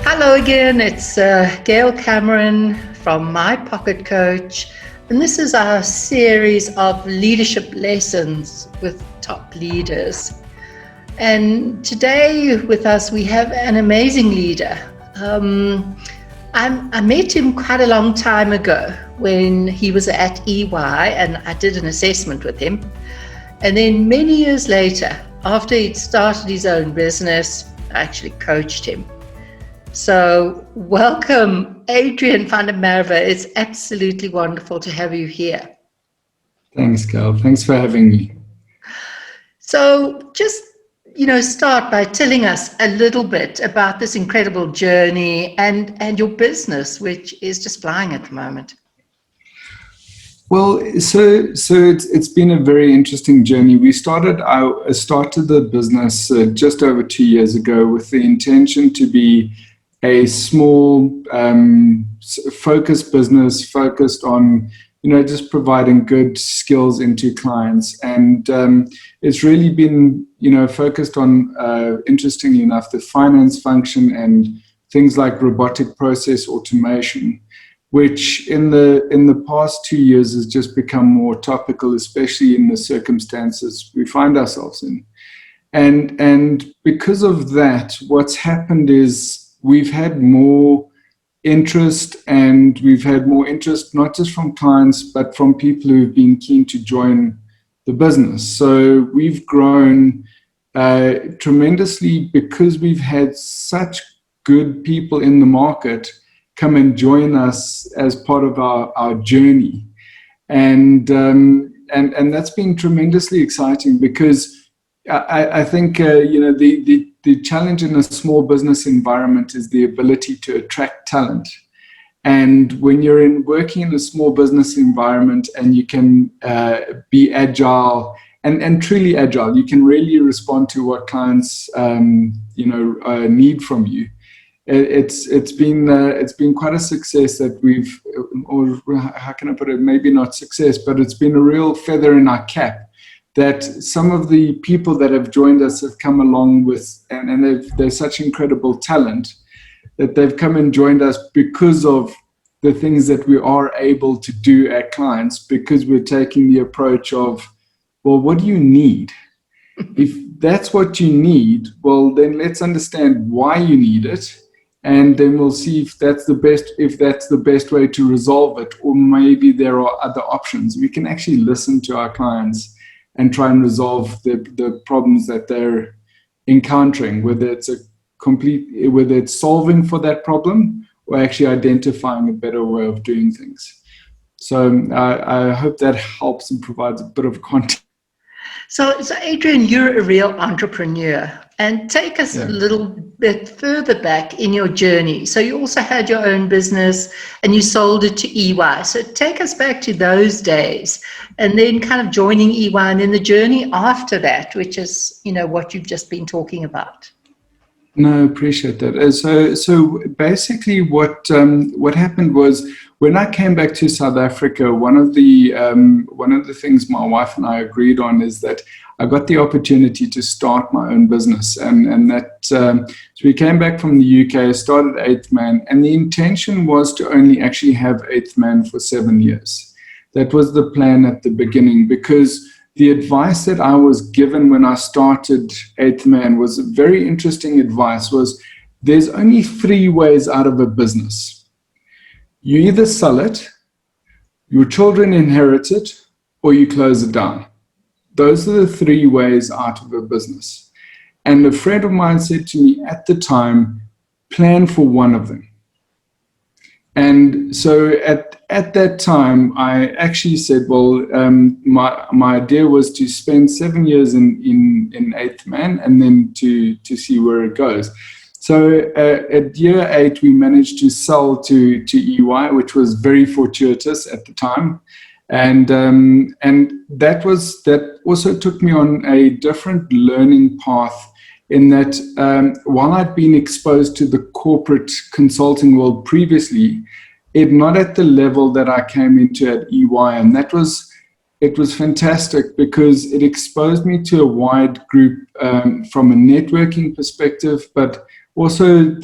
Hello again, it's Gail Cameron from My Pocket Coach, and this is our series of leadership lessons with top leaders. And today with us we have an amazing leader. I met him quite a long time ago when he was at EY, and I did an assessment with him. And then many years later, after he'd started his own business, I actually coached him. So welcome, Adrian van der Merwe. It's absolutely wonderful to have you here. Thanks, Gail. Thanks for having me. So just, start by telling us a little bit about this incredible journey and your business, which is just flying at the moment. Well, so it's been a very interesting journey. I started the business just over 2 years ago with the intention to be a small, focused business focused on, just providing good skills into clients. And it's really been, focused on, interestingly enough, the finance function and things like robotic process automation, which in the past 2 years has just become more topical, especially in the circumstances we find ourselves in. And because of that, what's happened is we've had more interest, and we've had more interest not just from clients, but from people who've been keen to join the business. So we've grown tremendously because we've had such good people in the market come and join us as part of our journey. And that's been tremendously exciting because I think, the challenge in a small business environment is the ability to attract talent. And when you're working in a small business environment and you can be agile and truly agile, you can really respond to what clients, need from you. It's been quite a success that we've, or how can I put it, maybe not success, but it's been a real feather in our cap that some of the people that have joined us have come along with, and they're such incredible talent that they've come and joined us because of the things that we are able to do at clients, because we're taking the approach of, well, what do you need? If that's what you need, well, then let's understand why you need it. And then we'll see if that's the best way to resolve it, or maybe there are other options. We can actually listen to our clients and try and resolve the problems that they're encountering, whether it's solving for that problem or actually identifying a better way of doing things. So I hope that helps and provides a bit of context. So Adrian, you're a real entrepreneur, and take us a little bit further back in your journey. So you also had your own business and you sold it to EY. So take us back to those days and then kind of joining EY and then the journey after that, which is, what you've just been talking about. No, appreciate that. So basically what happened was when I came back to South Africa, one of the things my wife and I agreed on is that I got the opportunity to start my own business, and that so we came back from the UK, started Eighth Man, and the intention was to only actually have Eighth Man for 7 years. That was the plan at the beginning, because the advice that I was given when I started Eighth Man was very interesting advice, was there's only 3 ways out of a business. You either sell it, your children inherit it, or you close it down. Those are the 3 ways out of a business. And a friend of mine said to me at the time, plan for one of them. And so at that time, I actually said, well, my idea was to spend 7 years in Eighth Man and then to see where it goes. So at year 8, we managed to sell to EY, which was very fortuitous at the time. And that also took me on a different learning path, in that while I'd been exposed to the corporate consulting world previously, it not at the level that I came into at EY, and that was it was fantastic because it exposed me to a wide group from a networking perspective, but also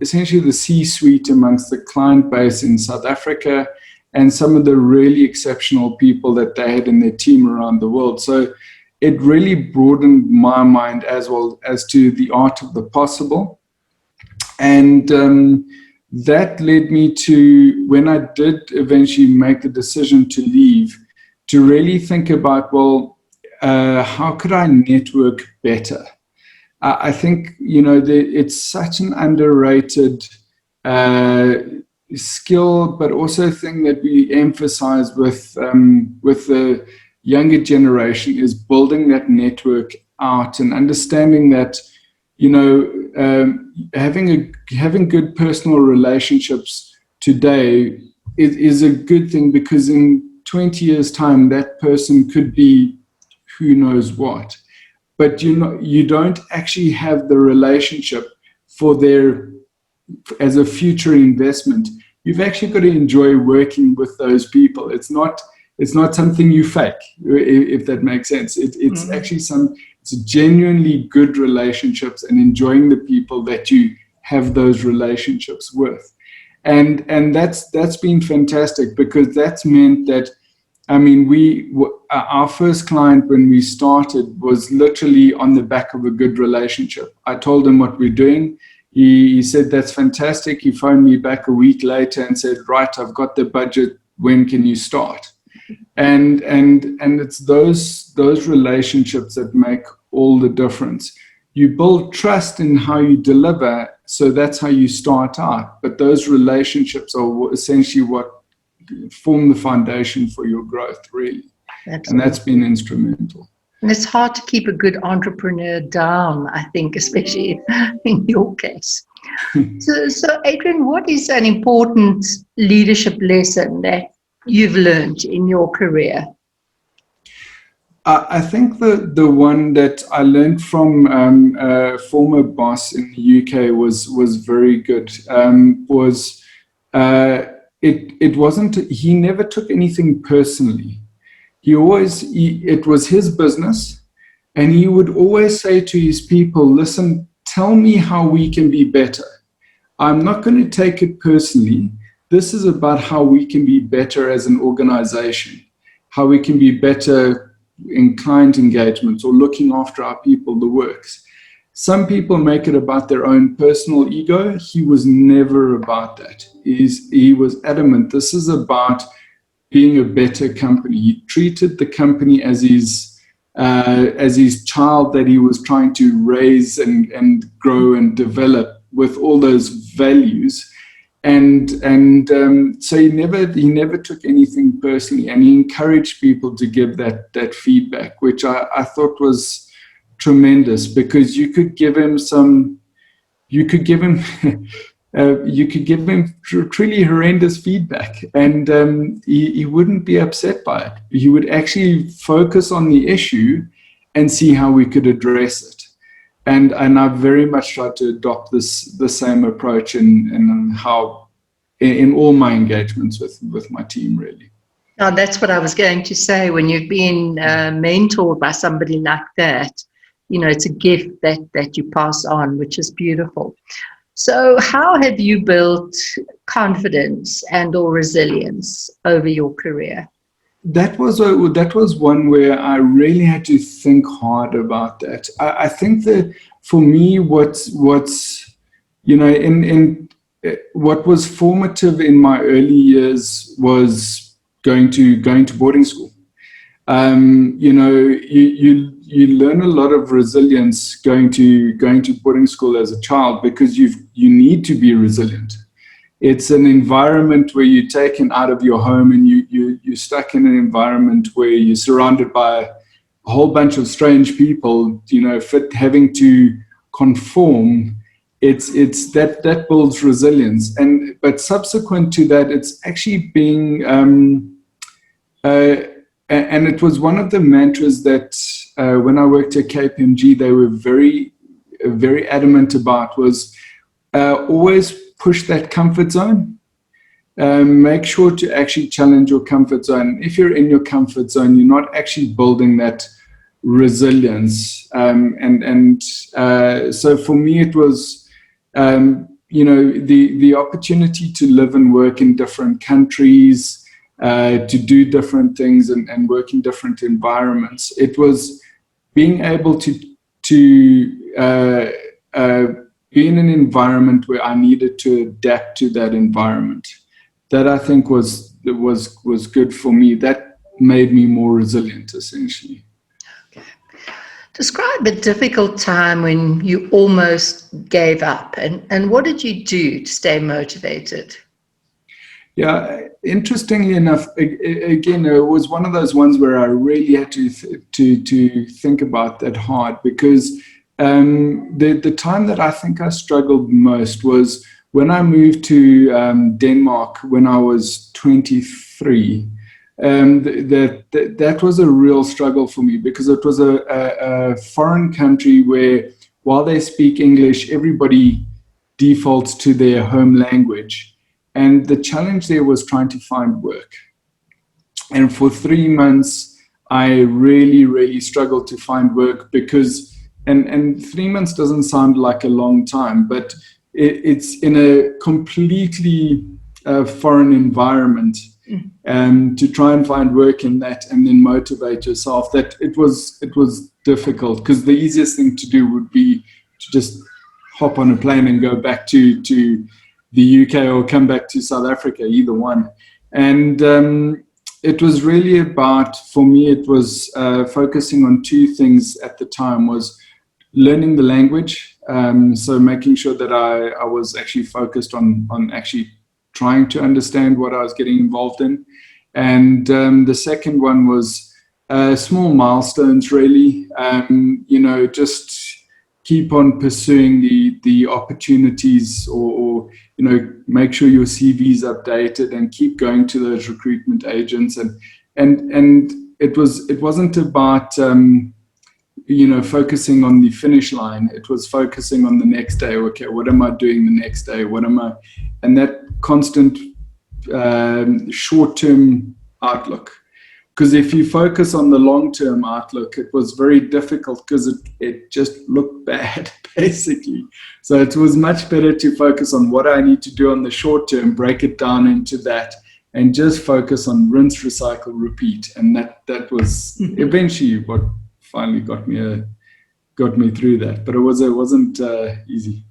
essentially the C-suite amongst the client base in South Africa and some of the really exceptional people that they had in their team around the world. So it really broadened my mind as well as to the art of the possible. And that led me to, when I did eventually make the decision to leave, to really think about, well, how could I network better? I think, it's such an underrated skill, but also a thing that we emphasize with the younger generation is building that network out and understanding that, having good personal relationships today is a good thing, because in 20 years' time, that person could be who knows what. But you don't actually have the relationship as a future investment. You've actually got to enjoy working with those people. It's not something you fake, if that makes sense. It's actually it's genuinely good relationships and enjoying the people that you have those relationships with. And that's been fantastic, because that's meant that, our first client when we started was literally on the back of a good relationship. I told him what we're doing. He said, that's fantastic. He phoned me back a week later and said, right, I've got the budget. When can you start? And it's those relationships that make all the difference. You build trust in how you deliver, so that's how you start out. But those relationships are essentially what form the foundation for your growth, really. Absolutely. And that's been instrumental. And it's hard to keep a good entrepreneur down, I think, especially in your case. So Adrian, what is an important leadership lesson that you've learned in your career? I think the one that I learned from a former boss in the UK was very good. It wasn't, he never took anything personally. It was his business, and he would always say to his people, listen, tell me how we can be better. I'm not going to take it personally. This is about how we can be better as an organization, how we can be better in client engagements or looking after our people, the works. Some people make it about their own personal ego. He was never about that. He was adamant. This is about being a better company. He treated the company as his child that he was trying to raise and grow and develop with all those values. And so he never took anything personally, and he encouraged people to give that feedback, which I thought was tremendous, because you could give him truly horrendous feedback, and he wouldn't be upset by it. He would actually focus on the issue and see how we could address it. And I very much try to adopt the same approach in all my engagements with my team, really. Oh, that's what I was going to say. When you've been mentored by somebody like that, it's a gift that you pass on, which is beautiful. So how have you built confidence and or resilience over your career? That was one where I really had to think hard about that. I think that for me, what was formative in my early years was going to boarding school. You learn a lot of resilience going to boarding school as a child, because you need to be resilient. It's an environment where you're taken out of your home, and you're stuck in an environment where you're surrounded by a whole bunch of strange people, having to conform. It's that builds resilience. But subsequent to that, it's actually being and it was one of the mantras that when I worked at KPMG, they were very, very adamant about, was always push that comfort zone. make sure to actually challenge your comfort zone. If you're in your comfort zone, you're not actually building that resilience. So for me, it was, the opportunity to live and work in different countries, to do different things and work in different environments. It was being able to be in an environment where I needed to adapt to that environment. That I think was good for me. That made me more resilient, essentially. Okay. Describe a difficult time when you almost gave up, and what did you do to stay motivated? Yeah, interestingly enough, again, it was one of those ones where I really had to think about that hard, because the time that I think I struggled most was when I moved to Denmark when I was 23. That was a real struggle for me, because it was a foreign country where, while they speak English, everybody defaults to their home language. And the challenge there was trying to find work. And for 3 months, I really, really struggled to find work, because, and 3 months doesn't sound like a long time, but it's in a completely foreign environment, to try and find work in that and then motivate yourself. That it was difficult, because the easiest thing to do would be to just hop on a plane and go back to the UK or come back to South Africa, either one. And it was really about, for me, it was focusing on two things at the time: was learning the language, so making sure that I was actually focused on actually trying to understand what I was getting involved in. And the second one was small milestones, really. Just keep on pursuing the opportunities, or make sure your CV is updated and keep going to those recruitment agents. And it wasn't about focusing on the finish line. It was focusing on the next day. Okay, what am I doing the next day? And that constant short-term outlook. Because if you focus on the long-term outlook, it was very difficult, because it just looked bad, basically. So it was much better to focus on what I need to do on the short term, break it down into that, and just focus on rinse, recycle, repeat. And that was eventually what finally got me through that. But it wasn't easy.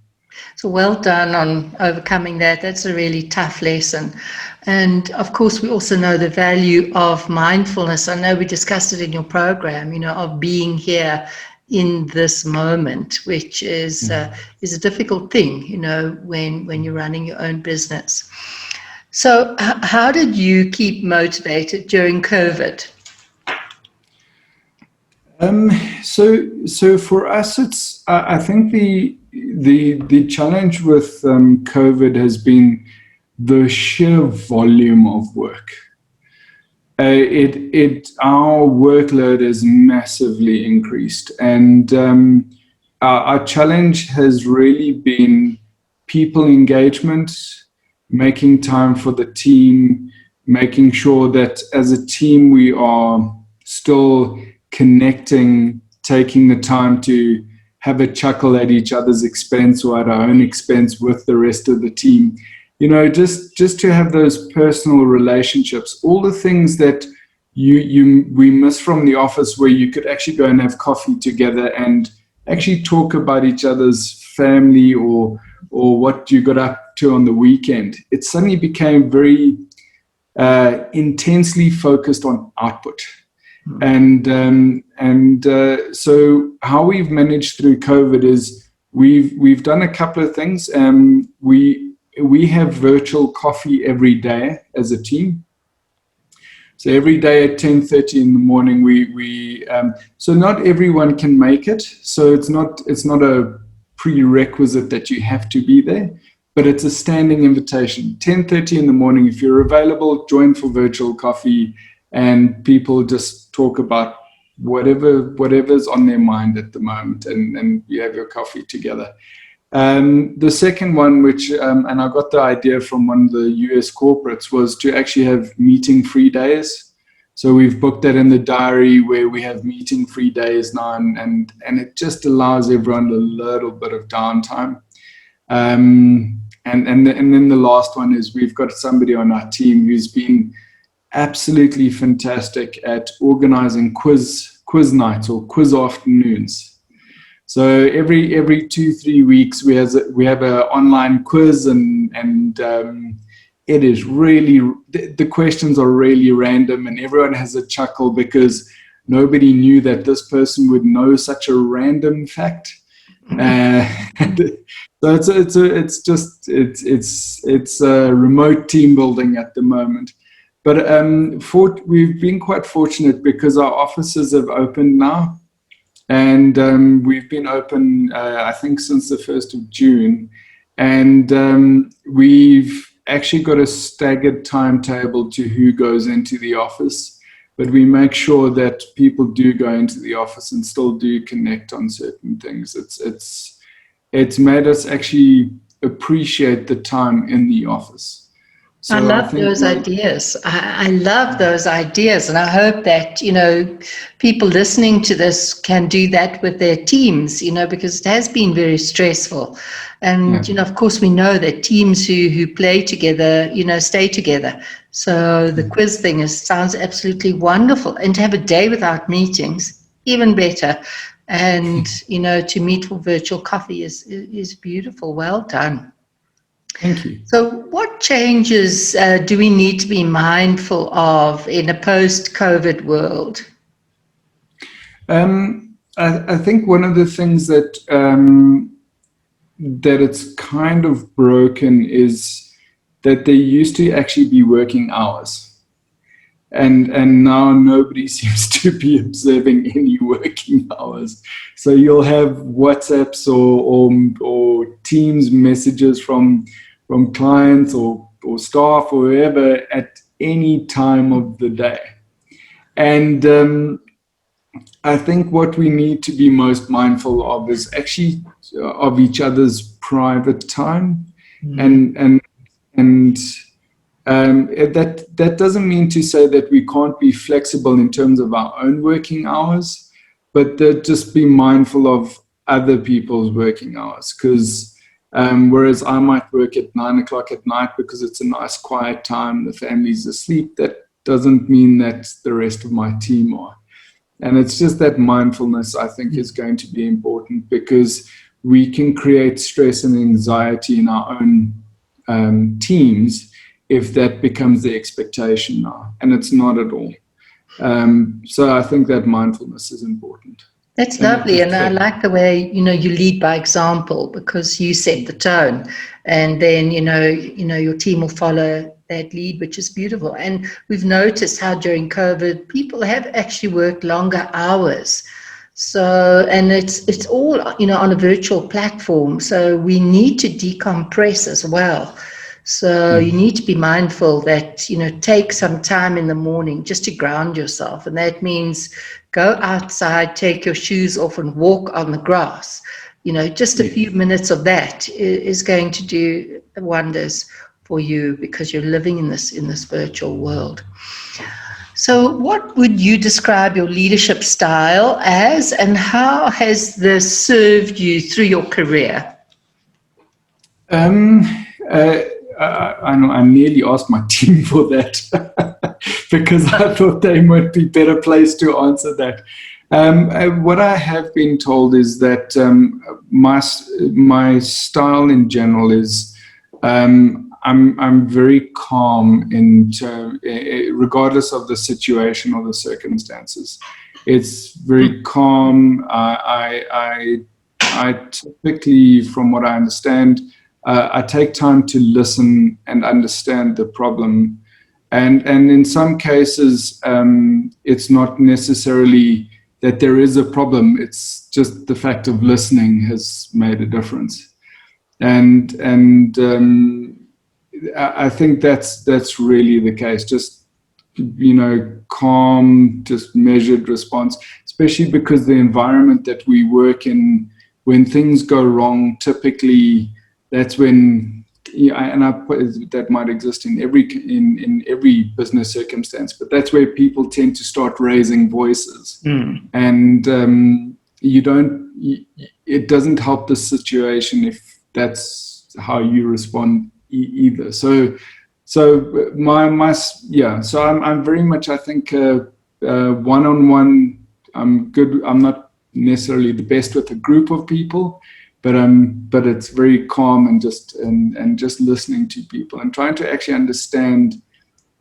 So well done on overcoming that. That's a really tough lesson. And of course, we also know the value of mindfulness. I know we discussed it in your program, of being here in this moment, which is a difficult thing, when you're running your own business. So how did you keep motivated during COVID? So for us, it's I think the challenge with COVID has been the sheer volume of work. Our workload has massively increased, and our challenge has really been people engagement, making time for the team, making sure that as a team we are still connecting, taking the time to have a chuckle at each other's expense or at our own expense with the rest of the team. Just to have those personal relationships, all the things that we miss from the office, where you could actually go and have coffee together and actually talk about each other's family or what you got up to on the weekend. It suddenly became very intensely focused on output. And so how we've managed through COVID is we've done a couple of things. We have virtual coffee every day as a team. So every day at 10:30 in the morning, so not everyone can make it. So it's not a prerequisite that you have to be there, but it's a standing invitation. 10:30 in the morning, if you're available, join for virtual coffee, and people just talk about whatever's on their mind at the moment, and you have your coffee together. The second one, which, and I got the idea from one of the US corporates, was to actually have meeting-free days. So we've booked that in the diary where we have meeting-free days now, and it just allows everyone a little bit of downtime. And then the last one is we've got somebody on our team who's been absolutely fantastic at organizing quiz nights or quiz afternoons. So every 2-3 weeks we have an online quiz, and it is really, the questions are really random, and everyone has a chuckle because nobody knew that this person would know such a random fact. So it's a remote team building at the moment. But we've been quite fortunate because our offices have opened now. And we've been open, I think, since the 1st of June. And we've actually got a staggered timetable to who goes into the office. But we make sure that people do go into the office and still do connect on certain things. It's made us actually appreciate the time in the office. So I love those ideas. I love those ideas. And I hope that, people listening to this can do that with their teams, because it has been very stressful. And, of course, we know that teams who play together, stay together. So the quiz thing sounds absolutely wonderful. And to have a day without meetings, even better. And, to meet for virtual coffee is beautiful. Well done. Thank you. So what changes do we need to be mindful of in a post-COVID world? I think one of the things that it's kind of broken is that there used to actually be working hours. And now nobody seems to be observing any working hours. So you'll have WhatsApps or Teams messages from clients or staff or whoever at any time of the day. And I think what we need to be most mindful of is actually of each other's private time. And that doesn't mean to say that we can't be flexible in terms of our own working hours, but just be mindful of other people's working hours. Because whereas I might work at 9 o'clock at night because it's a nice quiet time, the family's asleep, that doesn't mean that the rest of my team are. And it's just that mindfulness, I think, is going to be important, because we can create stress and anxiety in our own teams if that becomes the expectation now, and it's not at all. So I think that mindfulness is important. That's lovely, and I like the way you lead by example, because you set the tone, and then your team will follow that lead, which is beautiful. And we've noticed how during COVID people have actually worked longer hours. So, and it's all on a virtual platform, so we need to decompress as well. So you need to be mindful that, take some time in the morning just to ground yourself. And that means go outside, take your shoes off and walk on the grass. Just a few minutes of that is going to do wonders for you, because you're living in this virtual world. So what would you describe your leadership style as, and how has this served you through your career? I nearly asked my team for that because I thought they might be better placed to answer that. What I have been told is that my style in general is I'm very calm regardless of the situation or the circumstances. It's very calm. I typically, from what I understand, I take time to listen and understand the problem. And in some cases, it's not necessarily that there is a problem. It's just the fact of listening has made a difference. And I think that's really the case. Just, calm, just measured response, especially because the environment that we work in when things go wrong, typically that's when, that might exist in every business circumstance, but that's where people tend to start raising voices, and it doesn't help the situation if that's how you respond either. So I'm very much, I think, one-on-one. I'm good. I'm not necessarily the best with a group of people, but it's very calm and just listening to people and trying to actually understand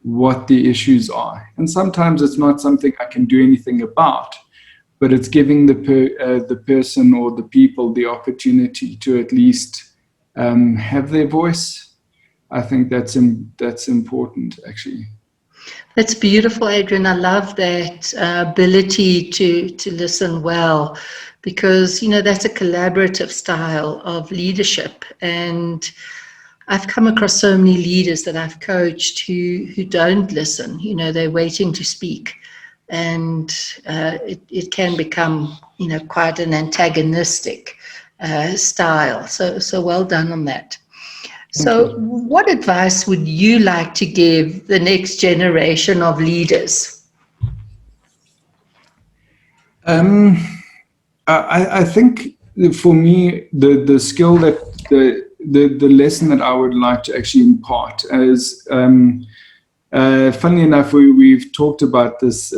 what the issues are. And sometimes it's not something I can do anything about, but it's giving the person or the people the opportunity to at least have their voice. I think that's important, actually. That's beautiful, Adrian. I love that ability to listen well, because, that's a collaborative style of leadership. And I've come across so many leaders that I've coached who don't listen. They're waiting to speak. And it can become, quite an antagonistic style. So well done on that. So what advice would you like to give the next generation of leaders? I think for me, the skill that the lesson that I would like to actually impart is, funnily enough, we've talked about this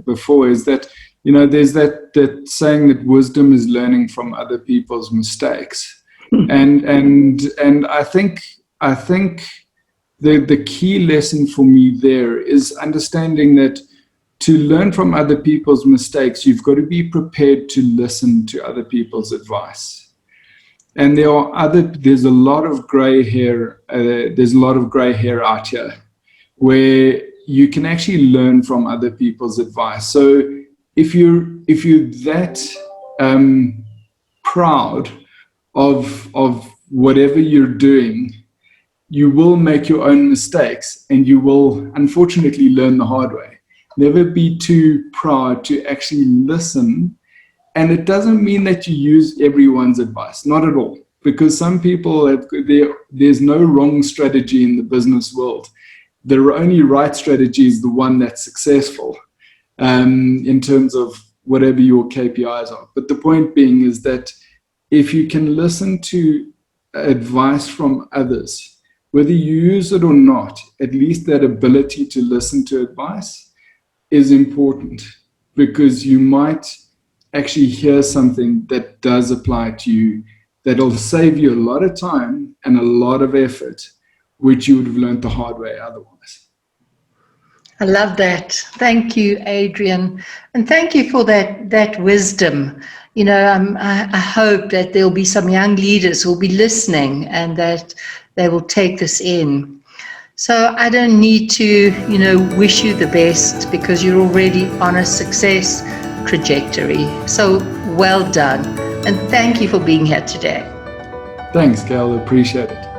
before, is that, there's that saying that wisdom is learning from other people's mistakes. And I think the key lesson for me there is understanding that to learn from other people's mistakes, you've got to be prepared to listen to other people's advice. And there's a lot of gray hair. There's a lot of gray hair out here where you can actually learn from other people's advice. So if you're that proud of whatever you're doing, you will make your own mistakes, and you will unfortunately learn the hard way. Never be too proud to actually listen. And it doesn't mean that you use everyone's advice, not at all, because some people there's no wrong strategy in the business world. The only right strategy is the one that's successful, in terms of whatever your KPIs are. But the point being is that if you can listen to advice from others, whether you use it or not, at least that ability to listen to advice is important, because you might actually hear something that does apply to you, that'll save you a lot of time and a lot of effort, which you would have learned the hard way otherwise. I love that. Thank you, Adrian. And thank you for that wisdom. I hope that there'll be some young leaders who will be listening and that they will take this in. So I don't need to, wish you the best, because you're already on a success trajectory. So well done. And thank you for being here today. Thanks, Gail. Appreciate it.